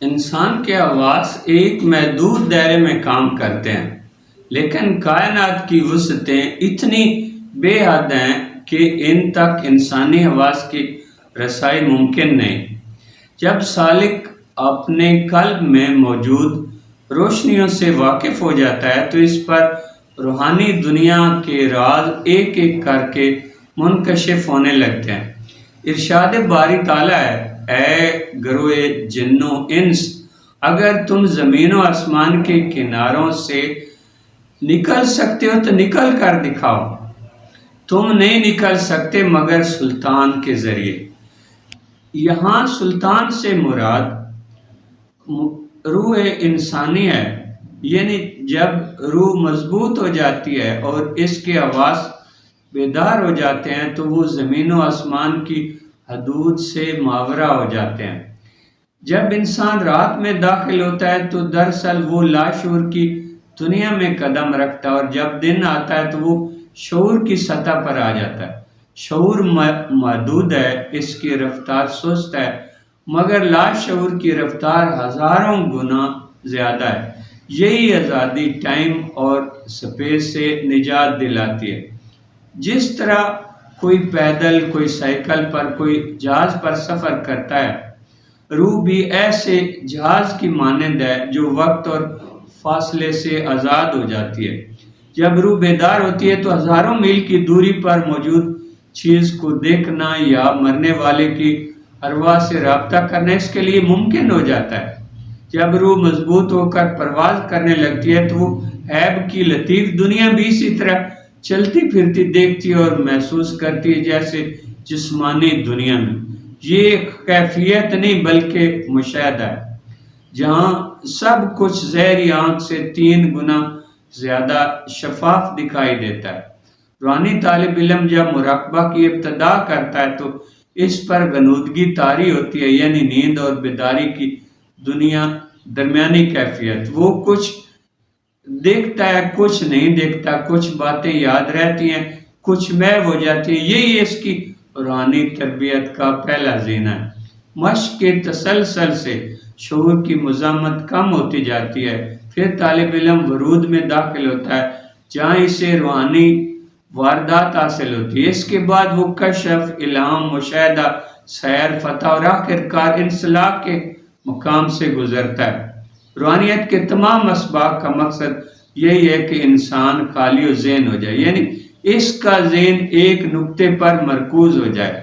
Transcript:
انسان کے حواس ایک محدود دائرے میں کام کرتے ہیں، لیکن کائنات کی وسعتیں اتنی بے حد ہیں کہ ان تک انسانی حواس کی رسائی ممکن نہیں۔ جب سالک اپنے قلب میں موجود روشنیوں سے واقف ہو جاتا ہے تو اس پر روحانی دنیا کے راز ایک ایک کر کے منکشف ہونے لگتے ہیں۔ ارشاد باری تعالیٰ ہے، اے گروہ جن و انس، اگر تم زمین و آسمان کے کناروں سے نکل سکتے ہو تو نکل کر دکھاؤ، تم نہیں نکل سکتے مگر سلطان کے ذریعے۔ یہاں سلطان سے مراد روح انسانی ہے، یعنی جب روح مضبوط ہو جاتی ہے اور اس کے حواس بیدار ہو جاتے ہیں تو وہ زمین و آسمان کی حدود سے ماورا ہو جاتے ہیں۔ جب انسان رات میں داخل ہوتا ہے تو دراصل وہ لاشعور کی دنیا میں قدم رکھتا ہے، اور جب دن آتا ہے تو وہ شعور کی سطح پر آ جاتا ہے۔ شعور محدود ہے، اس کی رفتار سست ہے، مگر لاشعور کی رفتار ہزاروں گنا زیادہ ہے۔ یہی آزادی ٹائم اور سپیس سے نجات دلاتی ہے۔ جس طرح کوئی پیدل، کوئی سائیکل پر، کوئی جہاز پر سفر کرتا ہے، روح بھی ایسے جہاز کی مانند ہے جو وقت اور فاصلے سے آزاد ہو جاتی ہے۔ جب روح بیدار ہوتی ہے تو ہزاروں میل کی دوری پر موجود چیز کو دیکھنا یا مرنے والے کی ارواح سے رابطہ کرنا اس کے لیے ممکن ہو جاتا ہے۔ جب روح مضبوط ہو کر پرواز کرنے لگتی ہے تو وہ غیب کی لطیف دنیا بھی اسی طرح چلتی پھرتی دیکھتی ہے اور محسوس کرتی ہے جیسے جسمانی دنیا میں۔ یہ کیفیت نہیں بلکہ مشاہدہ ہے، جہاں سب کچھ ظاہری آنکھ سے 3 گنا زیادہ شفاف دکھائی دیتا ہے۔ روحانی طالب علم جب مراقبہ کی ابتدا کرتا ہے تو اس پر غنودگی طاری ہوتی ہے، یعنی نیند اور بیداری کی دنیا درمیانی کیفیت۔ وہ کچھ دیکھتا ہے، کچھ نہیں دیکھتا، کچھ باتیں یاد رہتی ہیں، کچھ محو ہو جاتی ہیں۔ یہی اس کی روحانی تربیت کا پہلا زینہ ہے۔ مشق کے تسلسل سے شعور کی مزاحمت کم ہوتی جاتی ہے، پھر طالب علم ورود میں داخل ہوتا ہے جہاں اسے روحانی واردات حاصل ہوتی ہے۔ اس کے بعد وہ کشف، الہام، مشاہدہ، سیر، فتح اور آخر کار انسلاخ کے مقام سے گزرتا ہے۔ روحانیت کے تمام اسباق کا مقصد یہی ہے کہ انسان خالی و ذہن ہو جائے، یعنی اس کا ذہن ایک نقطے پر مرکوز ہو جائے۔